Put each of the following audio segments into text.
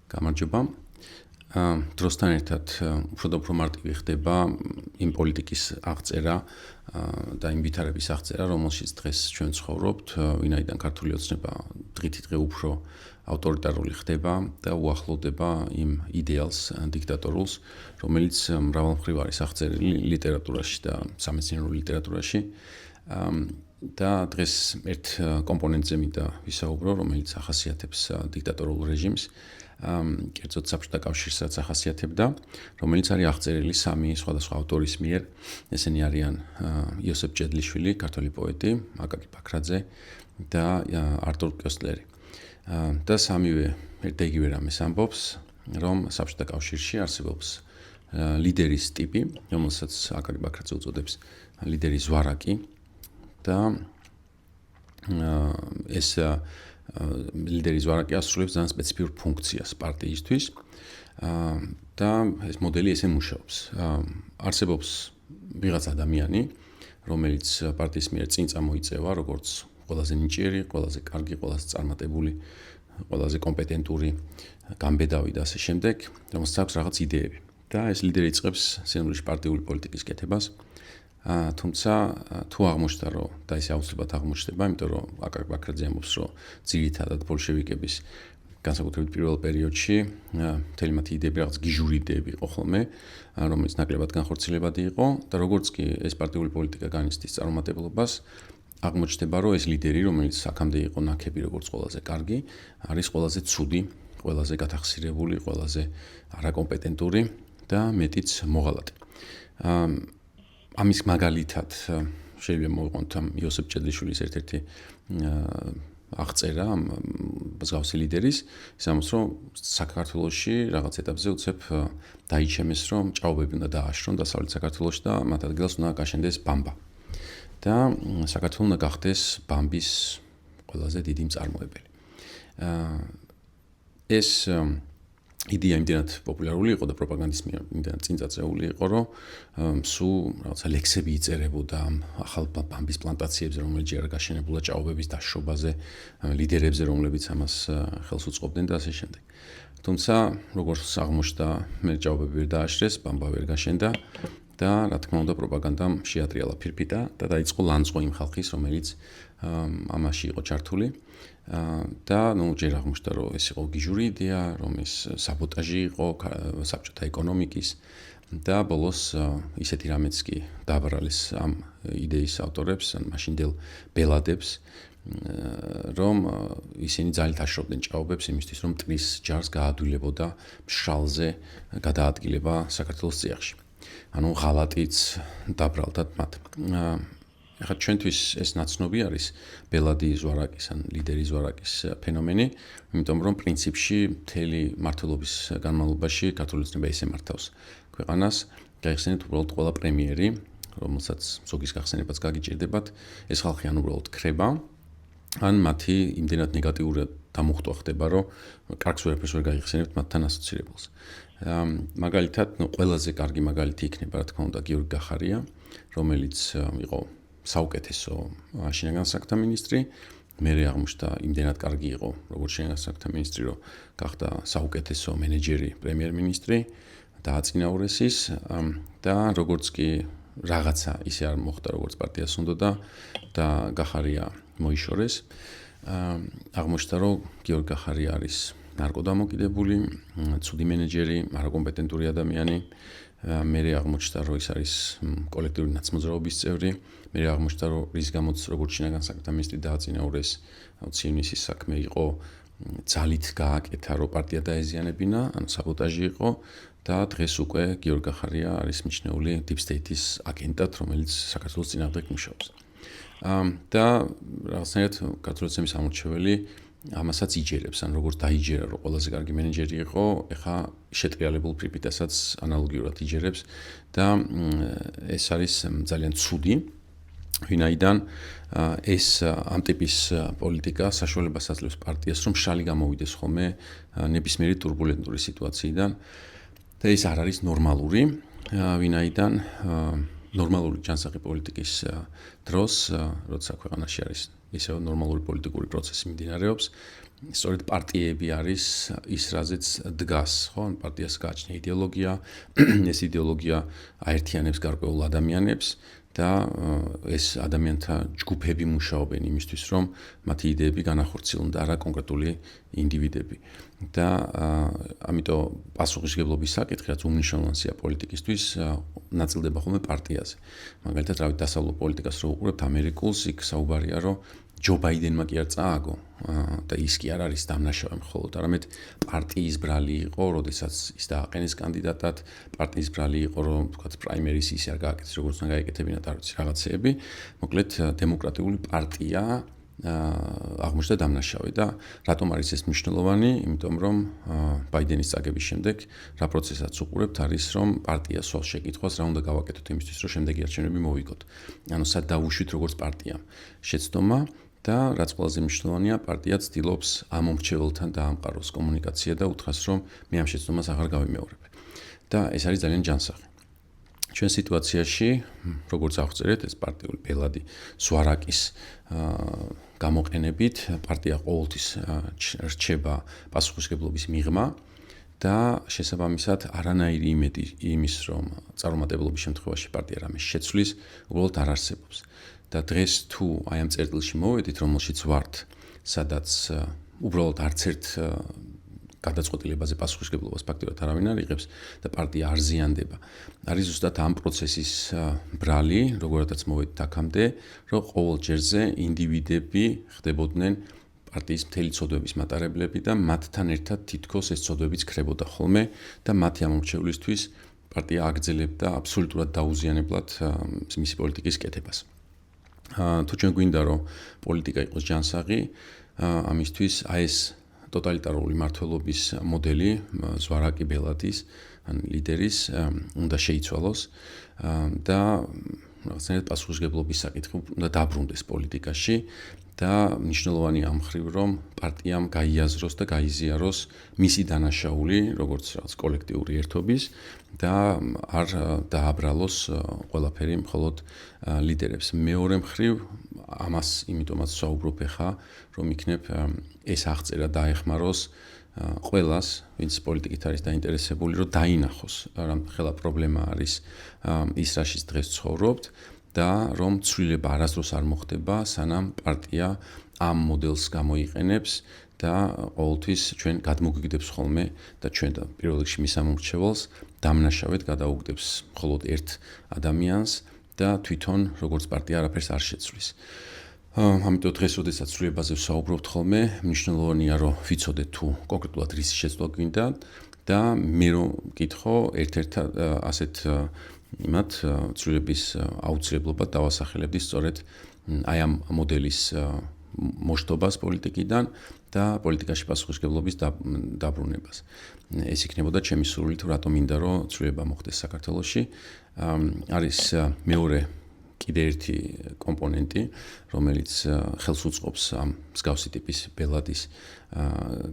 გამარჯობა. დროსთან ერთად უფრო და უფრო მარტივი ხდება იმ პოლიტიკის აღწერა და იმ ვითარების აღწერა, რომელშიც დღეს ჩვენ ცხოვრობთ, ვინაიდან ქართული ოცნება დღითიდღე უფრო ავტორიტარული ხდება და უახლოვდება იმ იდეალს დიქტატორულს, რომელიც მრავალმხრივ არის აღწერილი ლიტერატურაში და სამეცნიერო ლიტერატურაში. და დღეს ერთ კომპონენტზე მინდა ვისაუბრო, რომელიც ახასიათებს დიქტატორულ რეჟიმს. კერძოდ საბჭოთა კავშირსაც ახასიათებდა, რომელიც არის აღწერილი სამი სხვადასხვა ავტორის მიერ. ესენი არიან იოსებ ჭედლიშვილი, ქართველი პოეტი, აკაკი ბაქრაძე და არტურ კოსტლერი. და სამივე ერთ იგივე რამეს ამბობს, რომ საბჭოთა კავშირში არსებობს ლიდერის ტიპი, რომელსაც აკაკი ბაქრაძე უწოდებს ლიდერის ზვარაკი და ეს ლიდერის ზვარაკი ასრულებს ძალიან სპეციფიურ ფუნქციას პარტიისთვის და ეს მოდელი ესე მუშაობს. არსებობს ვიღაც ადამიანი, რომელიც პარტიის მიერ წინ წამოიწევა, როგორც ყველაზე ნიჭიერი, ყველაზე კარგი, ყველაზე წარმატებული, ყველაზე კომპეტენტური, გამბედავი და ასე შემდეგ, რომელსაც აქვს რაღაც იდეები. და ეს ლიდერი იწყებს სინამდვილეში პარტიული პოლიტიკის კეთებას. თუმცა თუ აღმოჩნდა, რომ და ეს აუცილებლად აღმოჩნდება, იმიტომ რომ აკაკი ბაქრაძე ამბობს, რომ ძირითადად ბოლშევიკების განსაკუთრებით პირველ პერიოდში მთელი მათი იდეები რაღაც გიჟური იდეები იყო ხოლმე, რომელიც ნაკლებად განხორციელებადი იყო და როგორც კი ეს პარტიული პოლიტიკა განიცდის წარუმატებლობას, აღმოჩნდება, რომ ეს ლიდერი, რომელიც აქამდე იყო ნაქები როგორც ყველაზე კარგი, არის ყველაზე ცუდი, ყველაზე გათახსირებული, ყველაზე არაკომპეტენტური და მეტიც მოღალატე. ამის მაგალითად შეიძლება მოვიყვანოთ იოსებ ჭედლიშვილის ერთ-ერთი აღწერა მსგავსი ლიდერის, ის ამბობს, რომ საქართველოში რაღაც ეტაპზე უცებ დაიჩემეს, რომ ჭაობები უნდა დააშრონ დასავლეთ საქართველოში და მათ ადგილას უნდა გაშენდეს ბამბა. და საქართველო უნდა გახდეს ბამბის ყველაზე დიდი მწარმოებელი. ეს იდეა იმდენად პოპულარული იყო და პროპაგანდის მიერ იმდენად წინ წაწეული იყო, რომ სულ რაღაცა ლექსები იწერებოდა ახალ ბამბის პლანტაციებზე, რომელიც ჯერ გაშენებულა ჭაობების დაშრობაზე, ლიდერებზე, რომლებიც ამას ხელს უწყობდნენ და ასე შემდეგ. თუმცა, როგორც აღმოჩნდა, მე ჭაობები ვერ დააშრეს, ბამბა ვერ გაშენდა და რა თქმა უნდა პროპაგანდამ შეატრიალა ფირფიტა და დაიწყო ლანძღვა იმ ხალხის, რომელიც ამაში იყო ჩართული. და ჯერ აღმოჩნდა, რომ ეს იყო გიჟური იდეა, რომ ეს საბოტაჟი იყო საბჭოთა ეკონომიკის და ბოლოს ისეთი რამეც კი დააბრალეს ამ იდეის ავტორებს, ან მაშინდელ ბელადებს, რომ ისინი ძალით აშრობდნენ ჭაობებს იმისთვის, რომ მტრის ჯარს გაადვილებოდა მშრალზე გადაადგილება საქართველოს წიაღში. ანუ ღალატიც დაბრალდათ მათ. ახლა ჩვენთვის ეს ნაცნობი არის ბელადი ზვარაკის ან ლიდერი ზვარაკის ფენომენი, იმიტომ რომ პრინციპში მთელი მმართველობის განმავლობაში ქართული ოცნება ისე მართავს ქვეყანას, გაიხსენეთ უბრალოდ ყველა პრემიერი, რომელსაც ზოგის გახსენებაც გაგიჭირდებათ, ეს ხალხი ან უბრალოდ ქრება, ან მათი იმდენად ნეგატიურად დამუხტვა ხდება, რომ კარგს ვერაფერს ვერ გაიხსენებთ მათთან ასოცირებულს. მაგალითად, ყველაზე კარგი მაგალითი იქნება, რა თქმა უნდა, გიორგი გახარია, რომელიც იყო საუკეთესო შინაგან საქმეთა მინისტრი, მერე აღმოჩნდა იმდენად კარგი იყო, როგორც შინაგან საქმეთა მინისტრი, რომ გახდა საუკეთესო მენეჯერი პრემიერ-მინისტრი, დააწინაურეს ის და როგორც კი რაღაცა ისე არ მოხდა, როგორც პარტიას უნდოდა და გახარია მოიშორეს, აღმოჩნდა, რომ გიორგი გახარია არის ნარკოდამოკიდებული, ცუდი მენეჯერი, არაკომპეტენტური ადამიანი. მერე აღმოჩნდა, რომ ის არის კოლექტიური ნაცმოძრაობის წევრი. მერე აღმოჩნდა, რომ რის გამოც როგორც შინაგან საქმეთა მინისტრი დააწინაურეს, ცივნისის საქმე იყო, ძალით გააკეთა, რომ პარტია დაეზიანებინა, ანუ საბოტაჟი იყო და დღეს უკვე გიორგი გახარია არის მიჩნეული deep state-ის აგენტად, რომელიც საქართველოს წინააღმდეგ მუშაობს. და რაღაცნაირად ქართული ოცნების ამორჩეველი ამასაც იჯერებს, ან როგორც დაიჯერა, რომ ყველაზე კარგი მენეჯერი იყო, ეხა შეტრიალებულ ფირფიტასაც ანალოგიურად იჯერებს და ეს არის ძალიან ცუდი, ვინაიდან ეს ამ ტიპის პოლიტიკა საშუალებას აძლევს პარტიას, რომ შალი გამოვიდეს ხოლმე ნებისმიერი ტურბულენტური სიტუაციიდან და ეს არ არის ნორმალური, ვინაიდან ნორმალური ჯანსაღი პოლიტიკის დროს, როცა ქვეყანაში არის ისევ ნორმალური პოლიტიკური პროცესი მიმდინარეობს, სწორედ პარტიები არის ის, რაზეც დგას, ხო? პარტიას გააჩნია იდეოლოგია, ეს იდეოლოგია აერთიანებს გარკვეულ ადამიანებს და ეს ადამიანთა ჯგუფები მუშაობენ იმისთვის, რომ მათი იდეები განახორციელონ და არა კონკრეტული ინდივიდები. და ამიტომ პასუხისმგებლობის საკითხი, რაც უმნიშვნელოვანესია პოლიტიკისთვის, ნაწილდება ხოლმე პარტიაზე. მაგალითად, რავი, დასავლურ პოლიტიკას რო უყურებთ ამერიკულს, იქ საუბარია, რომ ჯო ბაიდენმა კი არ წააგო და ის კი არ არის დამნაშავე მხოლოდ, არამედ პარტიის ბრალი იყო, როდესაც ის დააყენეს კანდიდატად, პარტიის ბრალი იყო, რომ თქვათ პრაიმერის ისე არ გააკეთეს, როგორც უნდა გაეკეთებინათ, არ ვიცი, რაღაცეები. მოკლედ, დემოკრატიული პარტია აღმოჩნდა დამნაშავე და რატომ არის ეს მნიშვნელოვანი? იმიტომ რომ ბაიდენის წაგების შემდეგ რა პროცესაც უყურებთ არის რომ პარტია სვავს შეკითხვას რა უნდა გავაკეთოთ იმისთვის რომ შემდეგი არჩევნები მოვიგოთ. ანუ სად დავუშვით როგორც პარტიამ შეცდომა და რაც ყველაზე მნიშვნელოვანია პარტია ცდილობს ამ მომრჩეველთან დაამყაროს კომუნიკაცია და უთხრას რომ მე ამ შეცდომას აღარ გავიმეორებ. და ეს არის ძალიან ჯანსაღი. ჩვენ სიტუაციაში, როგორც აღწერეთ, ეს პარტიული ბელადი ზვარაკის გამოყენებით, პარტია ყოველთვის რჩება პასუხისმგებლობის მიღმა და შესაბამისად არანაირი იმედი იმის, რომ წარუმატებლობის შემთხვევაში პარტია რამეს შეცვლის, უბრალოდ არ არსებობს. და დღეს თუ აი ამ წერტილში მოვედით, რომელშიც ვართ, სადაც უბრალოდ არც ერთ გადაწყვეტილებაზე პასუხისმგებლობას ფაქტობრივად არავინ არ იღებს და პარტია არ ზიანდება. არის ზუსტად ამ პროცესის ბრალი, როგორადაც მოვედით აქამდე, რომ ყოველ ჯერზე ინდივიდები ხდებოდნენ პარტიის მთელი ცოდვების მატარებლები და მათთან ერთად თითქოს ეს ცოდვებიც ქრებოდა ხოლმე და მათი ამორჩევლისთვის პარტია აგრძელებდა აბსოლუტურად დაუზიანებლად მისი პოლიტიკის კეთებას. თუ ჩვენ გვინდა რომ პოლიტიკა იყოს ჯანსაღი, ამისთვის აი ეს ტოტალიტარული მმართველობის მოდელი ზვარაკი ბელადის ან ლიდერის უნდა შეიცვალოს და რაღაცნაირად პასუხისმგებლობის საკითხი უნდა დაბრუნდეს პოლიტიკაში და მნიშვნელოვანი ამ მხრივ რომ პარტიამ გაიაზროს და გაიზიაროს მისი დანაშაული როგორც რაღაც კოლექტიური ერთობის და არ დააბრალოს ყველაფერი მხოლოდ ლიდერებს. მეორე მხრივ ამას იმიტომაც საუბრობ ხა რომ იქნებ ეს აღწერა დაეხმაროს ყველას, ვინც პოლიტიკით არის დაინტერესებული, რომ დაინახოს რამხელა პრობლემა არის ის რაშიც დღეს ცხოვრობთ და რომ ცვლილება არასდროს არ მოხდება, სანამ პარტია ამ მოდელს გამოიყენებს და ყოველთვის ჩვენ გადმოგვიგდებს ხოლმე და ჩვენ და პირველ რიგში მის ამორჩეველს დამნაშავედ გადაუგდებს მხოლოდ ერთ ადამიანს და თვითონ როგორც პარტია არაფერს არ შეცვლის. ამიტომ დღეს, როდესაც ცვლილებაზე ვსაუბრობთ ხოლმე, მნიშვნელოვანია, რომ ვიცოდეთ თუ კონკრეტულად რის შეცვლა გვინდა და მე რომ მკითხო ერთ-ერთ ასეთ იმათ ცვლილების აუცილებლობად დავასახელებდი სწორედ აი ამ მოდელის მოშტობას პოლიტიკიდან და პოლიტიკაში პასუხისმგებლობის დაბრუნებას. ეს იქნებოდა ჩემი სურვილი თუ რატომ მინდა რომ ცვლილება მოხდეს საქართველოში. არის მეორე კიდე ერთი კომპონენტი, რომელიც ხელს უწყობს ამ მსგავსი ტიპის ბელადის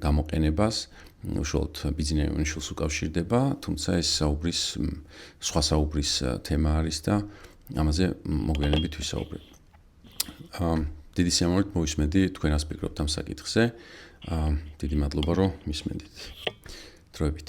გამოყენებას, უშუალოდ ბიზნეს უკავშირდება, თუმცა ეს სხვა საუბრის თემა არის და ამაზე მოგვიანებით ვისაუბრებ. დიდი სიამოვნებით მოვისმენდი თქვენ რას ფიქრობთ ამ საკითხზე. დიდი მადლობა რომ მისმენდით. დროებით.